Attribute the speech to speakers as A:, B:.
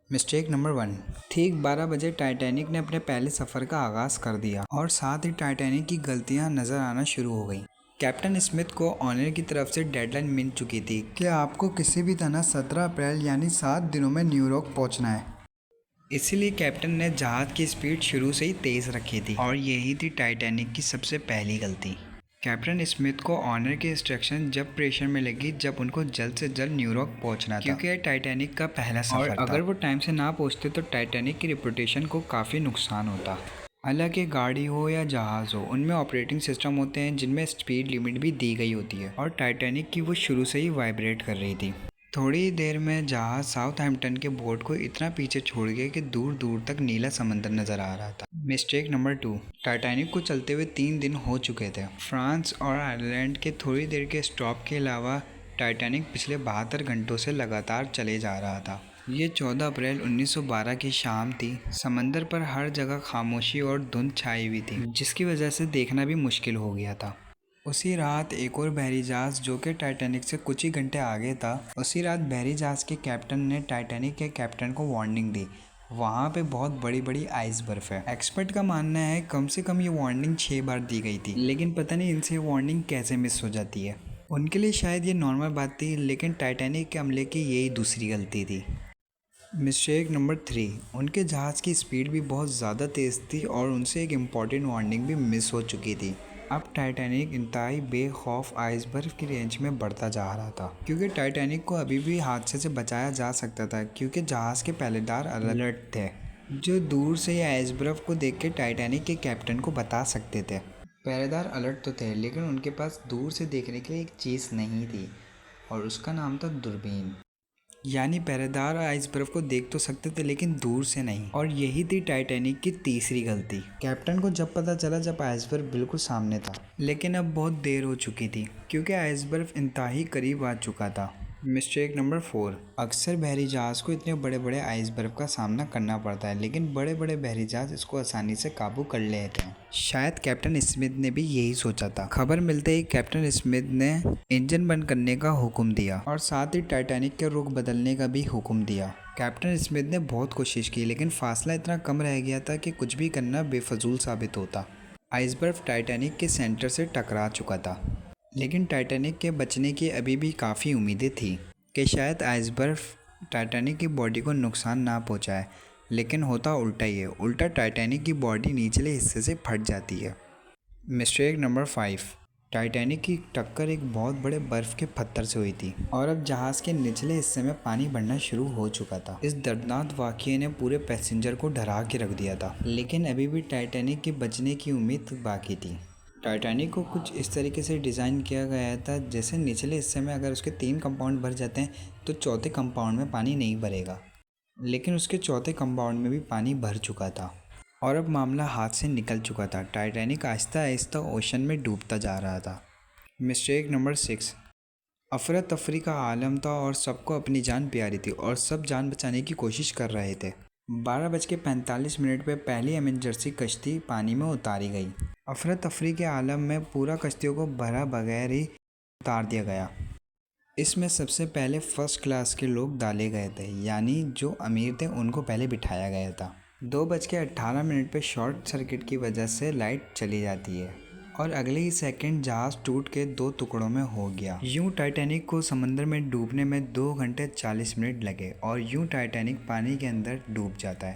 A: Mistake number 1। ठीक 12 बजे Titanic ने अपने पहले सफ़र का आगाज़ कर दिया और साथ ही टाइटैनिक की गलतियां नज़र आना शुरू हो गईं। कैप्टन स्मिथ को ऑनर की तरफ से डेडलाइन मिल चुकी थी कि आपको किसी भी तरह 17 अप्रैल यानी 7 दिनों में न्यूयॉर्क पहुंचना है। इसीलिए कैप्टन ने जहाज़ की स्पीड शुरू से ही तेज़ रखी थी और यही थी टाइटैनिक की सबसे पहली गलती। कैप्टन स्मिथ को ऑनर की इंस्ट्रक्शन जब प्रेशर में लगी जब उनको जल्द से जल्द न्यूयॉर्क पहुंचना था, क्योंकि टाइटैनिक का पहला सफर था। अगर वो टाइम से ना पहुंचते तो टाइटैनिक की रेपुटेशन को काफ़ी नुकसान होता। हालांकि गाड़ी हो या जहाज़ हो, उनमें ऑपरेटिंग सिस्टम होते हैं जिनमें स्पीड लिमिट भी दी गई होती है और टाइटैनिक की वो शुरू से ही वाइब्रेट कर रही थी। थोड़ी देर में जहाज साउथहैम्पटन के बोर्ड को इतना पीछे छोड़ गया कि दूर दूर तक नीला समंदर नजर आ रहा था। Mistake number 2। टाइटैनिक को चलते हुए 3 दिन हो चुके थे। फ्रांस और आयरलैंड के थोड़ी देर के स्टॉप के अलावा टाइटैनिक पिछले 72 घंटों से लगातार चले जा रहा था। ये 14 अप्रैल 1912 की शाम थी। समंदर पर हर जगह खामोशी और धुंध छाई हुई थी, जिसकी वजह से देखना भी मुश्किल हो गया था। उसी रात एक और बहरी जहाज जो कि टाइटैनिक से कुछ ही घंटे आगे था, उसी रात बहरी जहाज के कैप्टन ने टाइटैनिक के कैप्टन को वार्निंग दी। वहाँ पे बहुत बड़ी बड़ी आइस बर्फ है। एक्सपर्ट का मानना है कम से कम ये वार्निंग 6 बार दी गई थी, लेकिन पता नहीं इनसे वार्निंग कैसे मिस हो जाती है। उनके लिए शायद ये नॉर्मल बात थी, लेकिन टाइटैनिक के अमले की यही दूसरी गलती थी। Mistake number 3। उनके जहाज़ की स्पीड भी बहुत ज़्यादा तेज़ थी और उनसे एक इम्पॉर्टेंट वार्निंग भी मिस हो चुकी थी। अब टाइटैनिक इंतहाई बेखौफ आइस बर्फ की रेंज में बढ़ता जा रहा था, क्योंकि टाइटैनिक को अभी भी हादसे से बचाया जा सकता था, क्योंकि जहाज़ के पहरेदार अलर्ट थे जो दूर से ही आइस बर्फ को देख के टाइटैनिक के कैप्टन को बता सकते थे। पहरेदार अलर्ट तो थे, लेकिन उनके पास दूर से देखने के लिए एक चीज़ नहीं थी और उसका नाम था दूरबीन। यानी पहरेदार आइस बर्फ को देख तो सकते थे, लेकिन दूर से नहीं। और यही थी टाइटैनिक की तीसरी गलती। कैप्टन को जब पता चला जब आइस बर्फ बिल्कुल सामने था, लेकिन अब बहुत देर हो चुकी थी क्योंकि आइस बर्फ इंतहाई करीब आ चुका था। Mistake number 4। अक्सर बहरी जहाज़ को इतने बड़े बड़े आइस बर्फ का सामना करना पड़ता है, लेकिन बड़े बड़े बहरी जहाज़ इसको आसानी से काबू कर लेते हैं। शायद कैप्टन स्मिथ ने भी यही सोचा था। खबर मिलते ही कैप्टन स्मिथ ने इंजन बंद करने का हुक्म दिया और साथ ही टाइटैनिक के रुख बदलने का भी हुक्म दिया। कैप्टन स्मिथ ने बहुत कोशिश की, लेकिन फासला इतना कम रह गया था कि कुछ भी करना बेफजूल साबित होता। आइस बर्फ टाइटैनिक के सेंटर से टकरा चुका था, लेकिन टाइटैनिक के बचने की अभी भी काफ़ी उम्मीदें थी कि शायद आइस बर्फ टाइटैनिक की बॉडी को नुकसान ना पहुंचाए, लेकिन होता उल्टा ही है। उल्टा टाइटैनिक की बॉडी निचले हिस्से से फट जाती है। Mistake number 5। टाइटैनिक की टक्कर एक बहुत बड़े बर्फ़ के पत्थर से हुई थी और अब जहाज़ के निचले हिस्से में पानी बढ़ना शुरू हो चुका था। इस दर्दनाक वाक़ये ने पूरे पैसेंजर को डरा के रख दिया था, लेकिन अभी भी टाइटैनिक के बचने की उम्मीद बाकी थी। टाइटैनिक को कुछ इस तरीके से डिज़ाइन किया गया था जैसे निचले हिस्से में अगर उसके 3 कंपाउंड भर जाते हैं तो चौथे कंपाउंड में पानी नहीं भरेगा, लेकिन उसके चौथे कंपाउंड में भी पानी भर चुका था और अब मामला हाथ से निकल चुका था। टाइटैनिक आहिस्ता आहिस्ता ओशन में डूबता जा रहा था। Mistake number 6। अफरा तफरी का आलम था और सबको अपनी जान प्यारी थी और सब जान बचाने की कोशिश कर रहे थे। 12:45 पे पहली एमरजेंसी कश्ती पानी में उतारी गई। अफरा तफरी के आलम में पूरा कश्तियों को भरा बगैर ही उतार दिया गया। इसमें सबसे पहले फर्स्ट क्लास के लोग डाले गए थे, यानी जो अमीर थे उनको पहले बिठाया गया था। 2:18 पे शॉर्ट सर्किट की वजह से लाइट चली जाती है और अगले ही सेकंड जहाज़ टूट के 2 टुकड़ों में हो गया। यूं टाइटैनिक को समंदर में डूबने में 2 घंटे 40 मिनट लगे और यूं टाइटैनिक पानी के अंदर डूब जाता है।